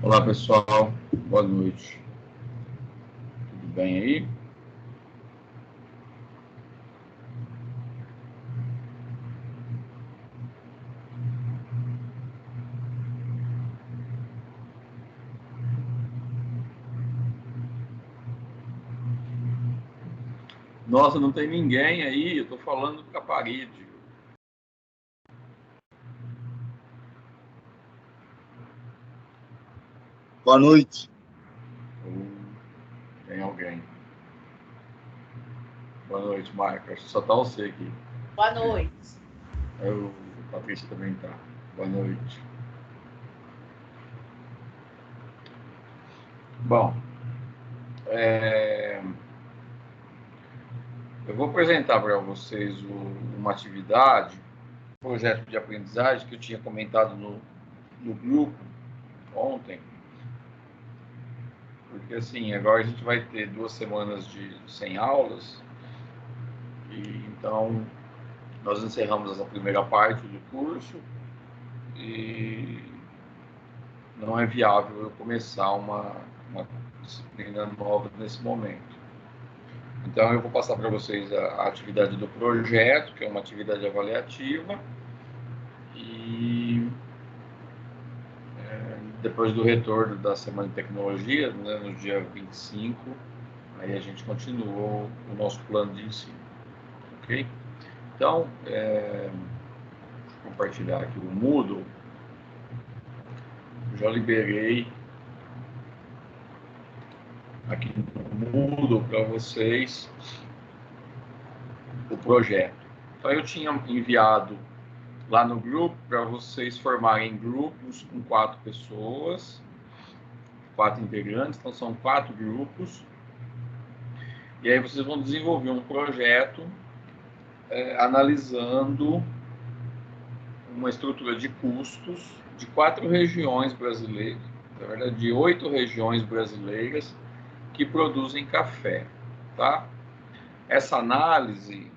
Olá pessoal, boa noite. Tudo bem aí? Nossa, não tem ninguém aí, eu tô falando pra parede. Boa noite. Tem alguém? Boa noite, Marco. Acho que só tá você aqui. Boa noite. O Patrícia também tá. Boa noite. Bom, eu vou apresentar para vocês uma atividade, um projeto de aprendizagem que eu tinha comentado no grupo ontem. Porque assim, agora a gente vai ter 2 semanas sem aulas, e então nós encerramos essa primeira parte do curso e não é viável eu começar uma disciplina nova nesse momento. Então eu vou passar para vocês a atividade do projeto, que é uma atividade avaliativa, e depois do retorno da Semana de Tecnologia, né, no dia 25, aí a gente continua o nosso plano de ensino, ok? Então, vou compartilhar aqui o Moodle. Já liberei aqui no Moodle para vocês o projeto. Então eu tinha enviado lá no grupo para vocês formarem grupos com 4 pessoas, 4 integrantes, então são 4 grupos. E aí vocês vão desenvolver um projeto analisando uma estrutura de custos de 4 regiões brasileiras, na verdade de 8 regiões brasileiras que produzem café, tá? Essa análise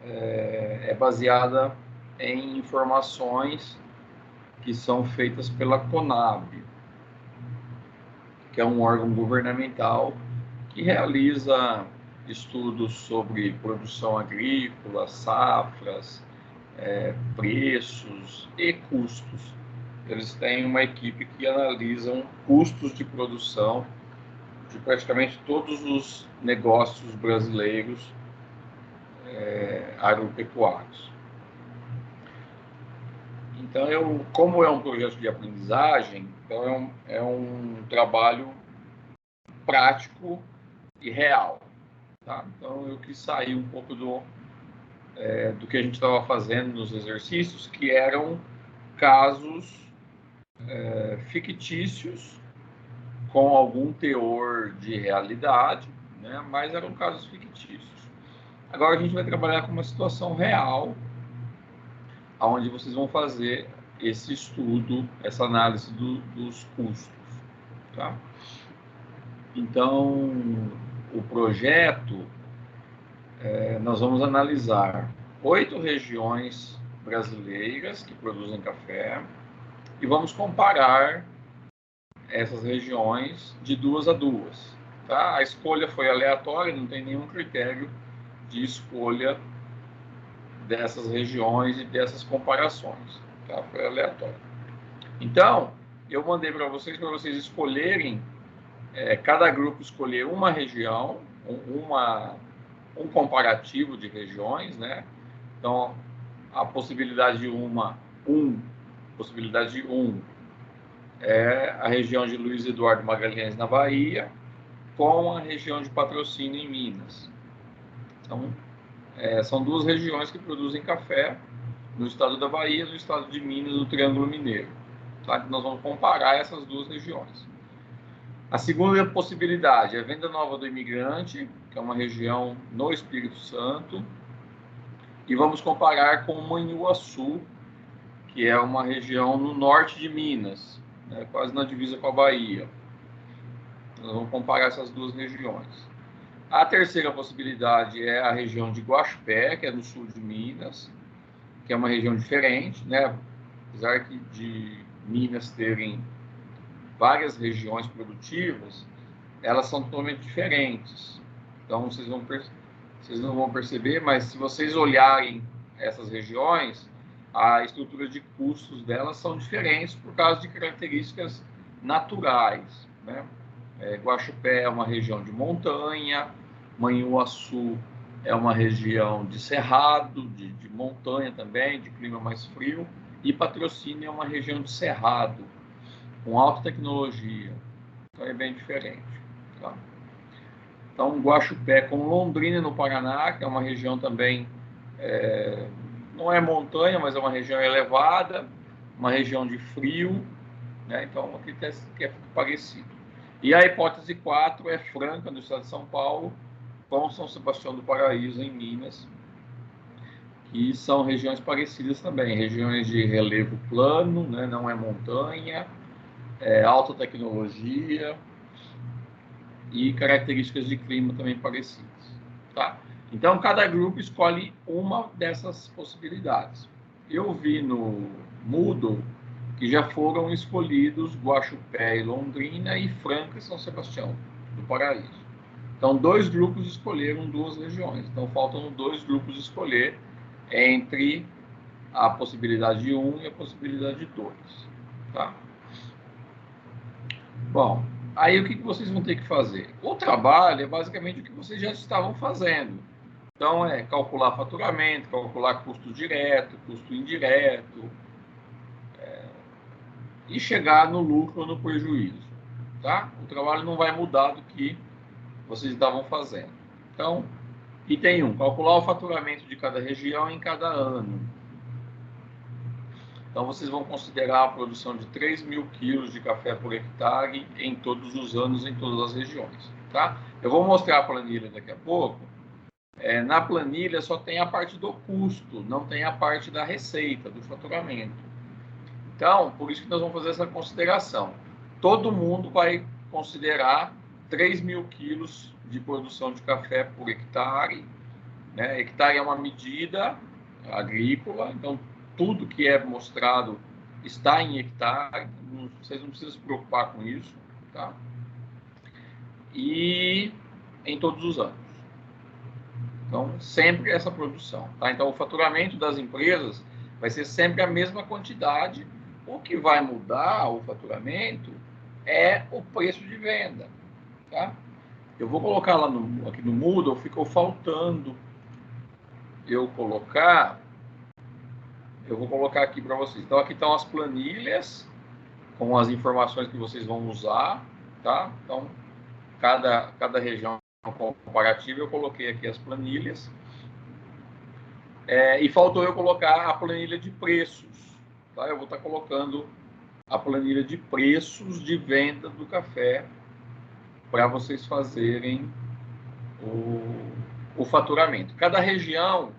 é baseada em informações que são feitas pela Conab, que é um órgão governamental que realiza estudos sobre produção agrícola, safras, preços e custos. Eles têm uma equipe que analisa custos de produção de praticamente todos os negócios brasileiros agropecuários. Então, como é um projeto de aprendizagem, então é um trabalho prático e real. Tá? Então, eu quis sair um pouco do que a gente estava fazendo nos exercícios, que eram casos fictícios, com algum teor de realidade, né? Mas eram casos fictícios. Agora a gente vai trabalhar com uma situação real, onde vocês vão fazer esse estudo, essa análise dos custos. Tá? Então, o projeto, nós vamos analisar 8 regiões brasileiras que produzem café e vamos comparar essas regiões de 2 a 2. Tá? A escolha foi aleatória, não tem nenhum critério de escolha dessas regiões e dessas comparações. Tá? Foi aleatório. Então, eu mandei para vocês escolherem, cada grupo escolher uma região, um comparativo de regiões, né? Então, a possibilidade de possibilidade de é a região de Luiz Eduardo Magalhães, na Bahia, com a região de Patrocínio, em Minas. Então, são 2 regiões que produzem café, no estado da Bahia e no estado de Minas, no Triângulo Mineiro. Tá? Nós vamos comparar essas 2 regiões. A segunda possibilidade é a Venda Nova do Imigrante, que é uma região no Espírito Santo, e vamos comparar com Manhuaçu, que é uma região no norte de Minas, né, quase na divisa com a Bahia. Nós vamos comparar essas 2 regiões. A terceira possibilidade é a região de Guaxupé, que é no sul de Minas, que é uma região diferente, né? Apesar de Minas terem várias regiões produtivas, elas são totalmente diferentes. Então, vocês não vão perceber, mas se vocês olharem essas regiões, a estrutura de custos delas são diferentes por causa de características naturais, né? Guaxupé é uma região de montanha, Manhuaçu é uma região de cerrado, de montanha também, de clima mais frio, e Patrocínio é uma região de cerrado, com alta tecnologia. Então é bem diferente. Tá? Então, Guaxupé com Londrina, no Paraná, que é uma região também, não é montanha, mas é uma região elevada, uma região de frio, né? Então aqui é parecido. E a hipótese 4 é Franca, no estado de São Paulo, com São Sebastião do Paraíso, em Minas, que são regiões parecidas também, regiões de relevo plano, né? Não é montanha, alta tecnologia e características de clima também parecidas. Tá? Então, cada grupo escolhe uma dessas possibilidades. Eu vi no Moodle que já foram escolhidos Guaxupé e Londrina e Franca e São Sebastião do Paraíso. Então, 2 grupos escolheram 2 regiões. Então, faltam 2 grupos escolher entre a possibilidade de 1 e a possibilidade de 2. Tá? Bom, aí o que vocês vão ter que fazer? O trabalho é basicamente o que vocês já estavam fazendo. Então, é calcular faturamento, calcular custo direto, custo indireto, e chegar no lucro ou no prejuízo. Tá? O trabalho não vai mudar do que vocês estavam fazendo. Então, item 1, calcular o faturamento de cada região em cada ano. Então, vocês vão considerar a produção de 3.000 quilos de café por hectare em todos os anos, em todas as regiões. Tá? Eu vou mostrar a planilha daqui a pouco. Na planilha só tem a parte do custo, não tem a parte da receita, do faturamento. Então, por isso que nós vamos fazer essa consideração. Todo mundo vai considerar 3.000 quilos de produção de café por hectare. Né? Hectare é uma medida agrícola, então tudo que é mostrado está em hectare, vocês não precisam se preocupar com isso. Tá? E em todos os anos. Então, sempre essa produção. Tá? Então, o faturamento das empresas vai ser sempre a mesma quantidade. O que vai mudar o faturamento é o preço de venda. Tá? Eu vou colocar lá aqui no Moodle, ficou faltando eu vou colocar aqui para vocês. Então, aqui estão as planilhas com as informações que vocês vão usar. Tá? Então, cada região comparativa, eu coloquei aqui as planilhas. E faltou eu colocar a planilha de preços. Tá? Eu vou estar colocando a planilha de preços de venda do café para vocês fazerem o faturamento. Cada região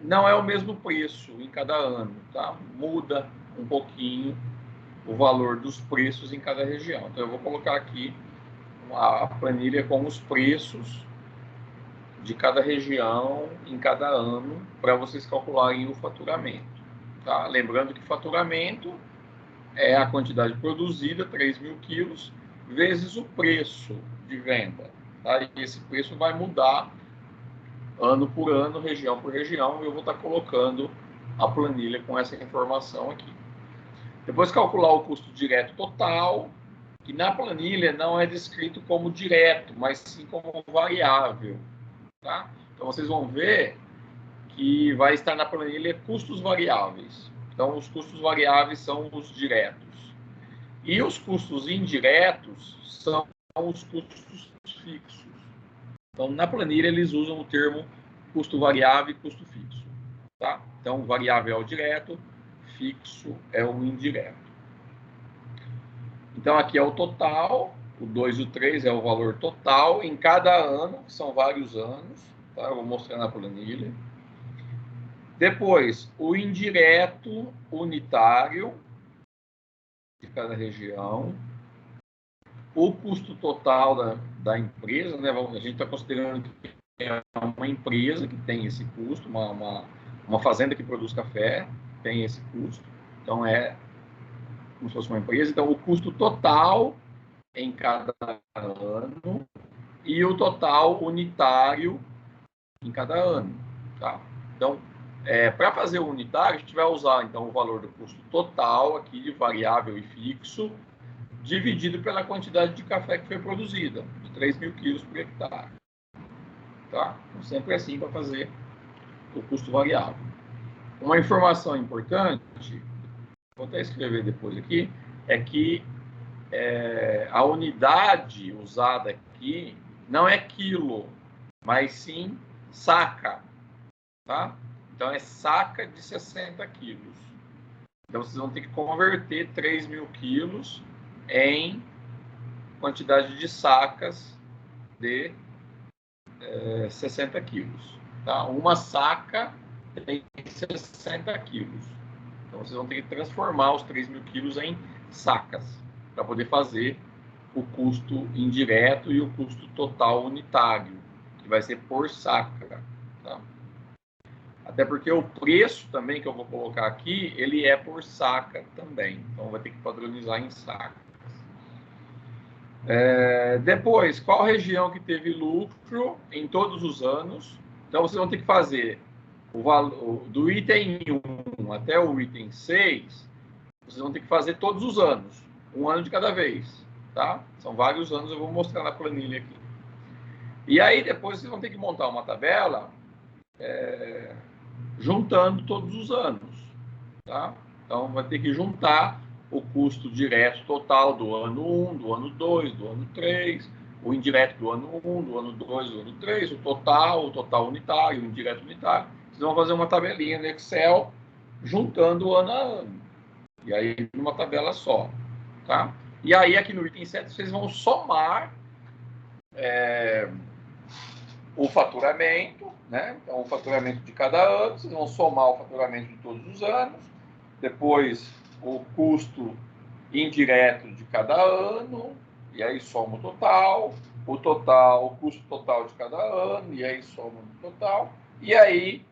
não é o mesmo preço em cada ano, tá? Muda um pouquinho o valor dos preços em cada região. Então, eu vou colocar aqui a planilha com os preços de cada região em cada ano para vocês calcularem o faturamento. Tá? Lembrando que faturamento é a quantidade produzida, 3.000 quilos, vezes o preço de venda. Tá? E esse preço vai mudar ano por ano, região por região, e eu vou estar colocando a planilha com essa informação aqui. Depois calcular o custo direto total, que na planilha não é descrito como direto, mas sim como variável. Tá? Então, vocês vão ver que vai estar na planilha custos variáveis. Então, os custos variáveis são os diretos. E os custos indiretos são os custos fixos. Então, na planilha, eles usam o termo custo variável e custo fixo. Tá? Então, variável é o direto, fixo é o indireto. Então, aqui é o total, o 2 e o 3 é o valor total em cada ano, que são vários anos. Tá? Eu vou mostrar na planilha. Depois, o indireto unitário de cada região. O custo total da empresa, né? A gente está considerando que é uma empresa que tem esse custo, uma fazenda que produz café tem esse custo. Então, é como se fosse uma empresa. Então, o custo total em cada ano e o total unitário em cada ano, tá? Então, para fazer o unitário, a gente vai usar, então, o valor do custo total aqui, de variável e fixo, dividido pela quantidade de café que foi produzida, de 3.000 quilos por hectare. Tá? Então, sempre assim para fazer o custo variável. Uma informação importante, vou até escrever depois aqui, é que a unidade usada aqui não é quilo, mas sim saca. Tá? Então, é saca de 60 quilos. Então, vocês vão ter que converter 3.000 quilos em quantidade de sacas de 60 quilos. Tá? Uma saca tem 60 quilos. Então, vocês vão ter que transformar os 3.000 quilos em sacas para poder fazer o custo indireto e o custo total unitário, que vai ser por saca. Tá? Até porque o preço também que eu vou colocar aqui, ele é por saca também. Então, vai ter que padronizar em sacas. Depois, qual região que teve lucro em todos os anos? Então, vocês vão ter que fazer o valor do item 1 até o item 6, vocês vão ter que fazer todos os anos, um ano de cada vez, tá? São vários anos, eu vou mostrar na planilha aqui. E aí, depois, vocês vão ter que montar uma tabela juntando todos os anos, tá? Então, vai ter que juntar o custo direto total do ano 1, do ano 2, do ano 3, o indireto do ano 1, do ano 2, do ano 3, o total unitário, o indireto unitário. Vocês vão fazer uma tabelinha no Excel juntando ano a ano. E aí, numa tabela só, tá? E aí, aqui no item 7, vocês vão somar o faturamento, né? Então, o faturamento de cada ano, vocês vão somar o faturamento de todos os anos, depois o custo indireto de cada ano, e aí soma o total, o custo total de cada ano, e aí soma o total, e aí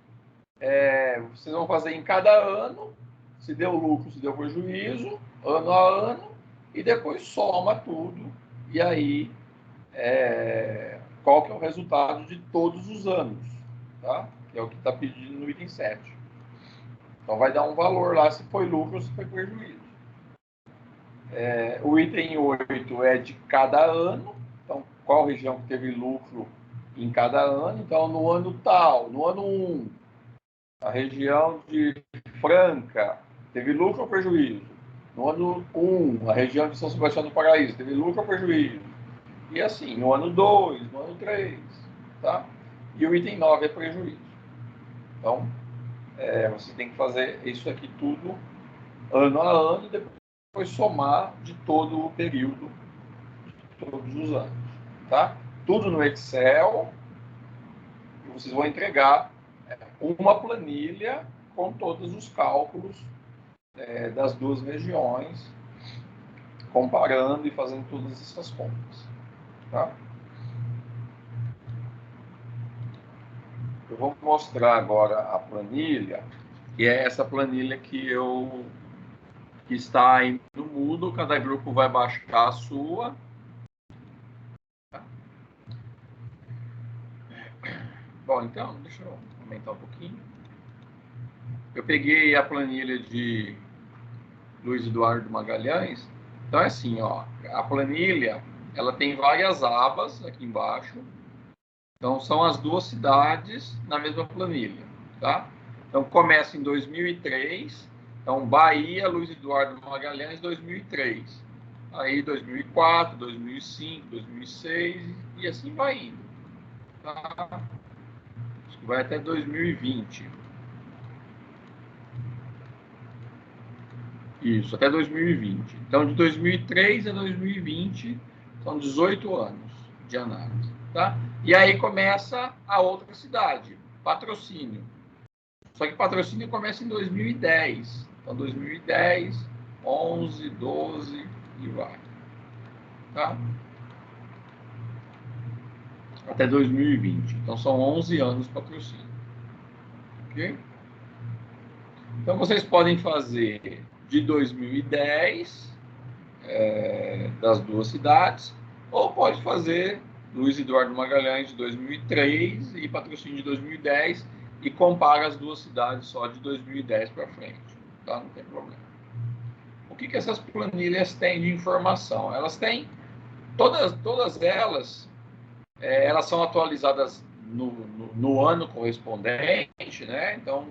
vocês vão fazer em cada ano, se deu lucro, se deu prejuízo, ano a ano, e depois soma tudo, e aí qual que é o resultado de todos os anos, tá? Que é o que está pedindo no item 7. Então, vai dar um valor lá se foi lucro ou se foi prejuízo. O item 8 é de cada ano. Então, qual região que teve lucro em cada ano? Então, no ano tal, no ano 1, a região de Franca teve lucro ou prejuízo? No ano 1, a região de São Sebastião do Paraíso teve lucro ou prejuízo? E assim, no ano 2, no ano 3, tá? E o item 9 é prejuízo. Então, você tem que fazer isso aqui tudo ano a ano e depois somar de todo o período, de todos os anos, tá? Tudo no Excel, e vocês vão entregar uma planilha com todos os cálculos das duas regiões, comparando e fazendo todas essas contas, tá? Eu vou mostrar agora a planilha, que é essa planilha que está aí no Moodle. Cada grupo vai baixar a sua. Bom, então, deixa eu aumentar um pouquinho. Eu peguei a planilha de Luiz Eduardo Magalhães. Então, é assim, ó, a planilha, ela tem várias abas aqui embaixo. Então, são as duas cidades na mesma planilha, tá? Então, começa em 2003. Então, Bahia, Luiz Eduardo Magalhães, 2003. Aí, 2004, 2005, 2006 e assim vai indo. Tá? Acho que vai até 2020. Isso, até 2020. Então, de 2003 a 2020, são 18 anos de análise, tá? E aí começa a outra cidade, Patrocínio. Só que Patrocínio começa em 2010. Então, 2010, 11, 12 e vai. Tá? Até 2020. Então, são 11 anos Patrocínio. Ok? Então, vocês podem fazer de 2010, das duas cidades, ou pode fazer Luiz Eduardo Magalhães de 2003 e Patrocínio de 2010 e compara as duas cidades só de 2010 para frente, tá? Não tem problema. O que essas planilhas têm de informação? Elas têm, todas elas, elas são atualizadas no ano correspondente, né? Então,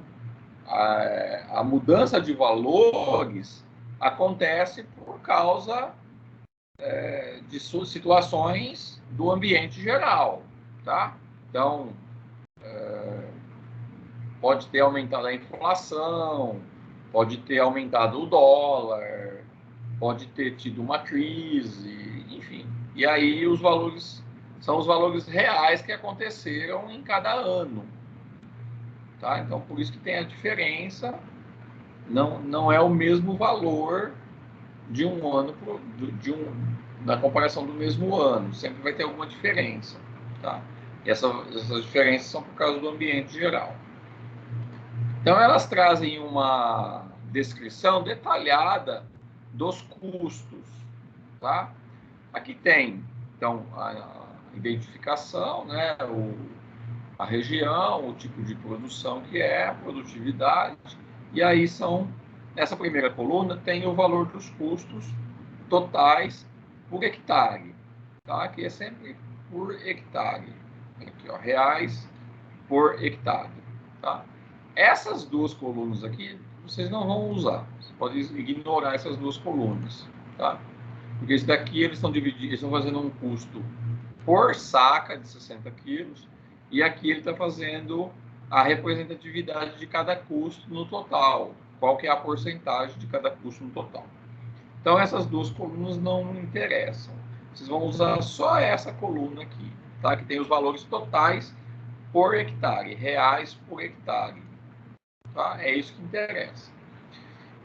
a mudança de valores acontece por causa de situações do ambiente geral, tá? Então, pode ter aumentado a inflação, pode ter aumentado o dólar, pode ter tido uma crise, enfim. E aí os valores são os valores reais que aconteceram em cada ano, tá? Então, por isso que tem a diferença, não é o mesmo valor de um ano na comparação do mesmo ano, sempre vai ter alguma diferença, tá? E essas diferenças são por causa do ambiente geral. Então, elas trazem uma descrição detalhada dos custos, tá? Aqui tem, então, a identificação, né? A região, o tipo de produção que é, a produtividade, e aí nessa primeira coluna tem o valor dos custos totais por hectare, tá? Aqui é sempre por hectare, aqui, ó, reais por hectare, tá? Essas duas colunas aqui, vocês não vão usar, você pode ignorar essas duas colunas, tá? Porque isso daqui eles estão dividindo, eles estão fazendo um custo por saca de 60 quilos, e aqui ele está fazendo a representatividade de cada custo no total, qual que é a porcentagem de cada custo no total. Então, essas duas colunas não interessam. Vocês vão usar só essa coluna aqui, tá? Que tem os valores totais por hectare, reais por hectare. Tá? É isso que interessa.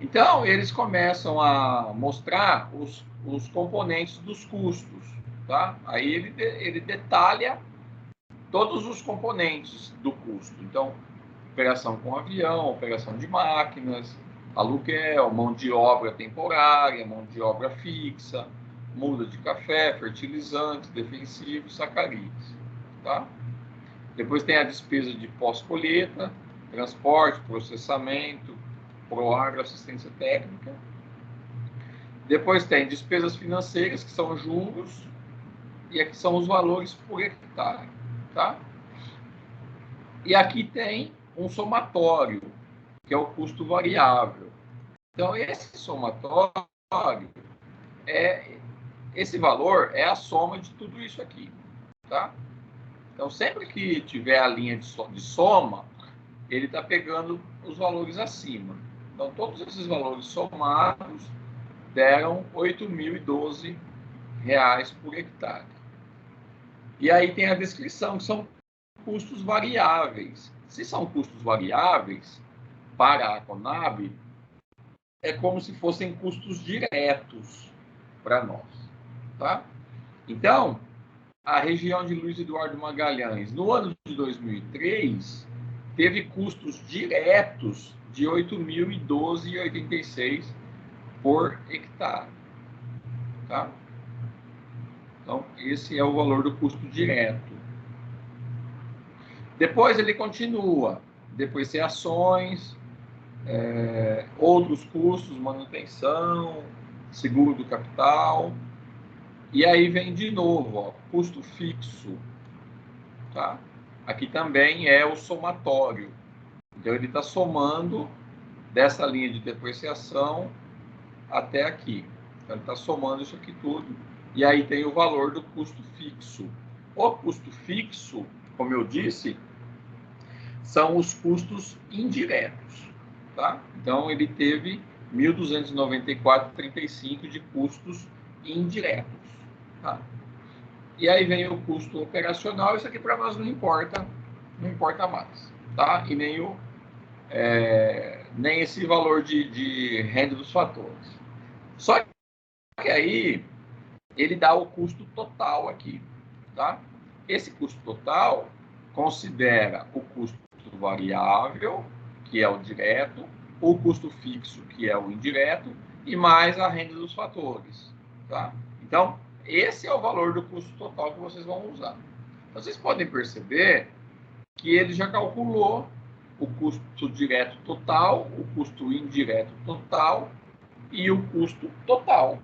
Então, eles começam a mostrar os componentes dos custos. Tá? Aí ele detalha todos os componentes do custo. Então, operação com avião, operação de máquinas, aluguel, mão de obra temporária, mão de obra fixa, muda de café, fertilizantes, defensivos, sacarídeos. Tá? Depois tem a despesa de pós-colheita, transporte, processamento, Proagro, assistência técnica. Depois tem despesas financeiras, que são juros, e aqui são os valores por hectare. Tá? E aqui tem um somatório, que é o custo variável. Então, esse somatório, esse valor é a soma de tudo isso aqui. Tá? Então, sempre que tiver a linha de soma, ele está pegando os valores acima. Então, todos esses valores somados deram R$ 8.012 por hectare. E aí tem a descrição, que são custos variáveis. Se são custos variáveis, para a Conab, é como se fossem custos diretos para nós. Tá? Então, a região de Luiz Eduardo Magalhães, no ano de 2003, teve custos diretos de R$ 8.012,86 por hectare. Tá? Então, esse é o valor do custo direto. Depois ele continua. Depois tem ações, outros custos, manutenção, seguro do capital. E aí vem de novo, ó, custo fixo. Tá? Aqui também é o somatório. Então, ele está somando dessa linha de depreciação até aqui. Então, ele está somando isso aqui tudo. E aí tem o valor do custo fixo. O custo fixo, como eu disse, são os custos indiretos. Tá? Então, ele teve 1.294,35 de custos indiretos. Tá? E aí vem o custo operacional. Isso aqui para nós não importa mais. Tá? E nem esse valor de renda dos fatores. Só que aí ele dá o custo total aqui. Tá? Esse custo total considera o custo variável, que é o direto, o custo fixo, que é o indireto, e mais a renda dos fatores. Tá? Então, esse é o valor do custo total que vocês vão usar. Então, vocês podem perceber que ele já calculou o custo direto total, o custo indireto total e o custo total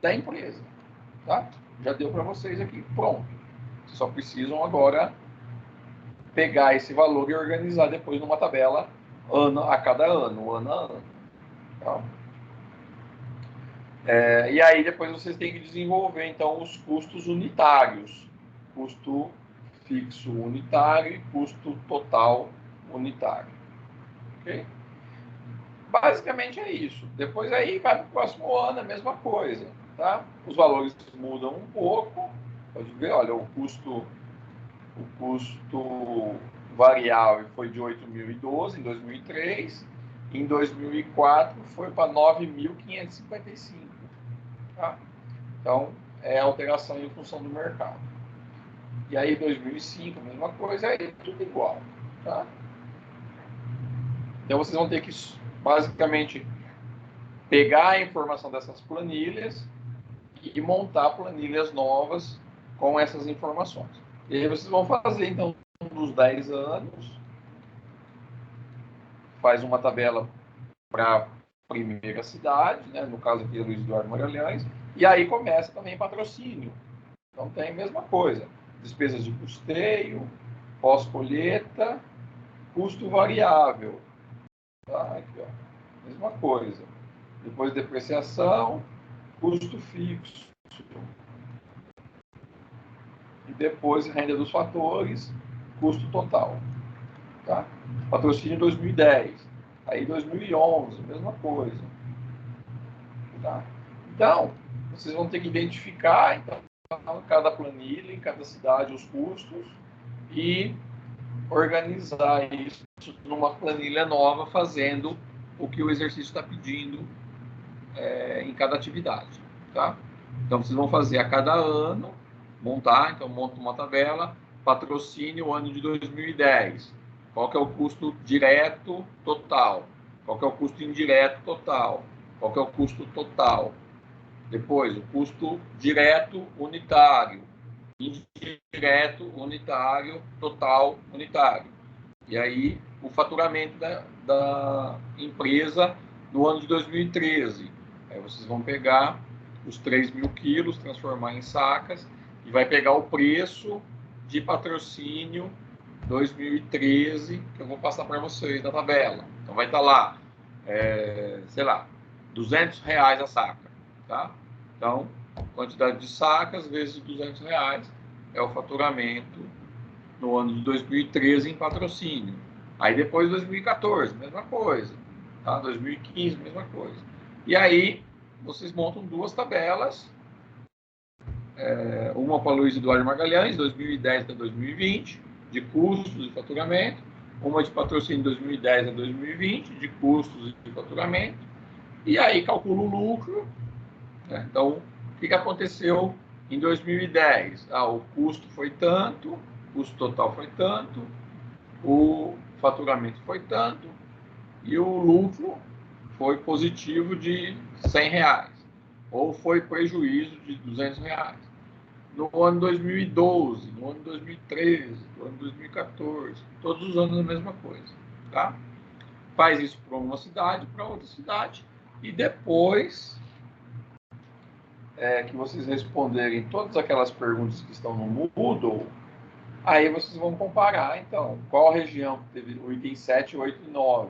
da empresa. Tá? Já deu para vocês aqui, pronto. Vocês só precisam agora pegar esse valor e organizar depois numa tabela ano a cada ano, ano a ano. Tá? E aí depois vocês têm que desenvolver então os custos unitários, custo fixo unitário e custo total unitário. Ok? Basicamente é isso. Depois aí vai para o próximo ano a mesma coisa. Tá? Os valores mudam um pouco. Pode ver, olha, o custo variável foi de 8.012 em 2003. Em 2004 foi para 9.555. Tá? Então, é alteração em função do mercado. E aí, 2005, a mesma coisa, aí tudo igual. Tá? Então, vocês vão ter que, basicamente, pegar a informação dessas planilhas e montar planilhas novas com essas informações. E aí, vocês vão fazer, então, dos 10 anos, faz uma tabela para a primeira cidade, né? No caso aqui, Luiz Eduardo Magalhães, e aí começa também patrocínio. Então, tem a mesma coisa. Despesas de custeio, pós-colheita, custo variável. Tá? Aqui, ó. Mesma coisa. Depois depreciação, custo fixo. E depois renda dos fatores, custo total. Tá? Patrocínio 2010. Aí 2011, mesma coisa. Tá? Então, vocês vão ter que identificar então, em cada planilha, em cada cidade, os custos e organizar isso numa planilha nova, fazendo o que o exercício está pedindo em cada atividade. Tá? Então, vocês vão fazer a cada ano, montar, então monta uma tabela, patrocínio ano de 2010. Qual que é o custo direto total? Qual que é o custo indireto total? Qual que é o custo total? Depois, o custo direto unitário, indireto unitário, total unitário. E aí, o faturamento da empresa no ano de 2013. Aí vocês vão pegar os 3.000 quilos, transformar em sacas, e vai pegar o preço de patrocínio 2013, que eu vou passar para vocês na tabela. Então, vai estar lá, sei lá, R$200 a saca. Tá? Então, quantidade de sacas vezes R$200 é o faturamento no ano de 2013 em patrocínio. Aí depois 2014, mesma coisa. Tá? 2015, mesma coisa. E aí vocês montam duas tabelas, uma para Luiz Eduardo Magalhães, 2010 a 2020, de custos e faturamento, uma de patrocínio 2010 a 2020, de custos e faturamento, e aí calcula o lucro. Então, o que aconteceu em 2010? O custo foi tanto, o custo total foi tanto, o faturamento foi tanto e o lucro foi positivo de R$100 ou foi prejuízo de R$200. No ano 2012, no ano 2013, no ano 2014, todos os anos a mesma coisa. Tá? Faz isso para uma cidade, para outra cidade e depois que vocês responderem todas aquelas perguntas que estão no Moodle, aí vocês vão comparar, então, qual região teve o item 7, 8 e 9,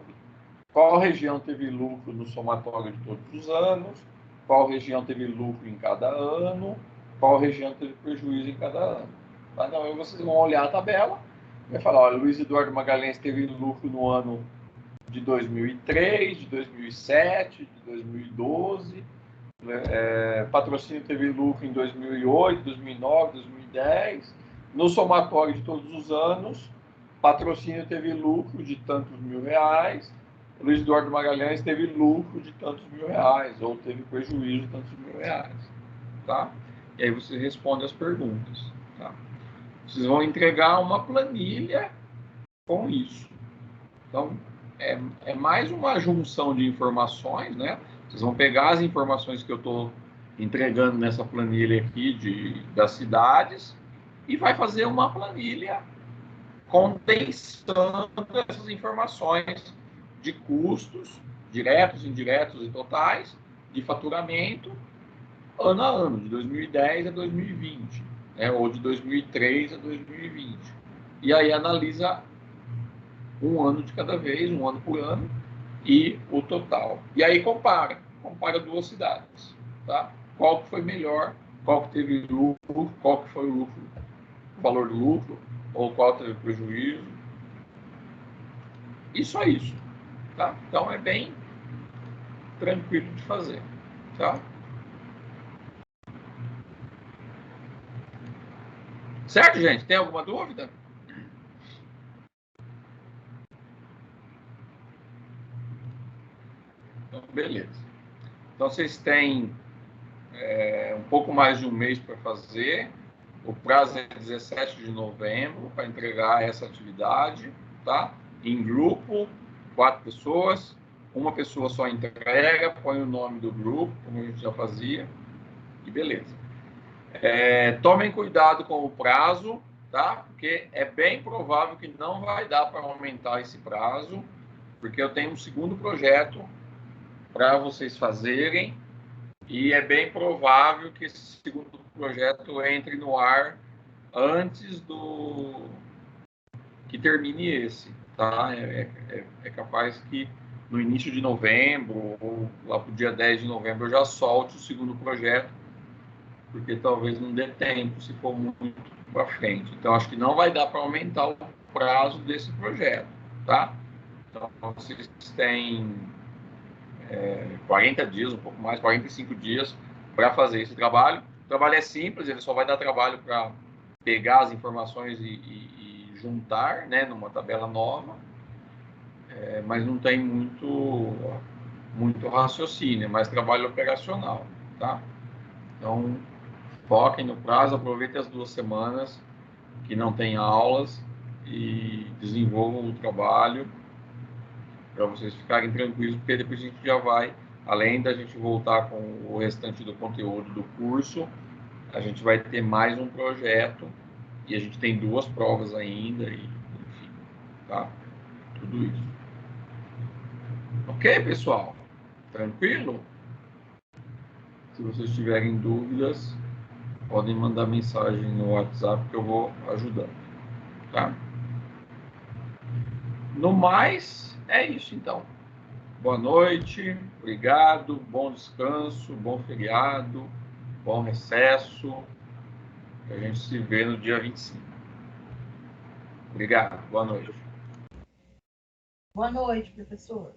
qual região teve lucro no somatório de todos os anos, qual região teve lucro em cada ano, qual região teve prejuízo em cada ano. Tá? Então, aí vocês vão olhar a tabela e vai falar, olha, Luiz Eduardo Magalhães teve lucro no ano de 2003, de 2007, de 2012, patrocínio teve lucro em 2008, 2009, 2010. No somatório de todos os anos, patrocínio teve lucro de tantos R$1.000, Luiz Eduardo Magalhães teve lucro de tantos R$1.000, ou teve prejuízo de tantos R$1.000. Tá? E aí você responde as perguntas. Tá? Vocês vão entregar uma planilha com isso. Então, é mais uma junção de informações, né? Vocês vão pegar as informações que eu estou entregando nessa planilha aqui das cidades e vai fazer uma planilha condensando essas informações de custos, diretos, indiretos e totais, de faturamento, ano a ano, de 2010 a 2020, né? Ou de 2003 a 2020. E aí analisa um ano de cada vez, um ano por ano, e o total. E aí compara duas cidades, tá? Qual que foi melhor, qual que teve lucro, qual que foi o lucro, o valor do lucro, ou qual teve prejuízo. E só isso, tá? Então é bem tranquilo de fazer, tá? Certo, gente? Tem alguma dúvida? Então, beleza. Então vocês têm um pouco mais de um mês para fazer. O prazo é 17 de novembro para entregar essa atividade, tá? Em grupo, 4 pessoas. Uma pessoa só entrega, põe o nome do grupo, como a gente já fazia, e beleza. Tomem cuidado com o prazo, tá? Porque é bem provável que não vai dar para aumentar esse prazo, porque eu tenho um segundo projeto para vocês fazerem e é bem provável que esse segundo projeto entre no ar antes do que termine esse, tá? É capaz que no início de novembro ou lá para o dia 10 de novembro eu já solte o segundo projeto, porque talvez não dê tempo se for muito para frente. Então acho que não vai dar para aumentar o prazo desse projeto, tá? Então vocês têm 40 dias, um pouco mais, 45 dias para fazer esse trabalho. O trabalho é simples, ele só vai dar trabalho para pegar as informações e juntar, né, numa tabela nova, mas não tem muito raciocínio, é mais trabalho operacional, tá? Então, foquem no prazo, aproveitem as 2 semanas que não tem aulas e desenvolvam o trabalho para vocês ficarem tranquilos, porque depois a gente já vai, além da gente voltar com o restante do conteúdo do curso, a gente vai ter mais um projeto e a gente tem 2 provas ainda, e, enfim, tá? Tudo isso. Ok, pessoal? Tranquilo? Se vocês tiverem dúvidas, podem mandar mensagem no WhatsApp que eu vou ajudando, tá? No mais, é isso então. Boa noite, obrigado, bom descanso, bom feriado, bom recesso. A gente se vê no dia 25. Obrigado, boa noite. Boa noite, professor.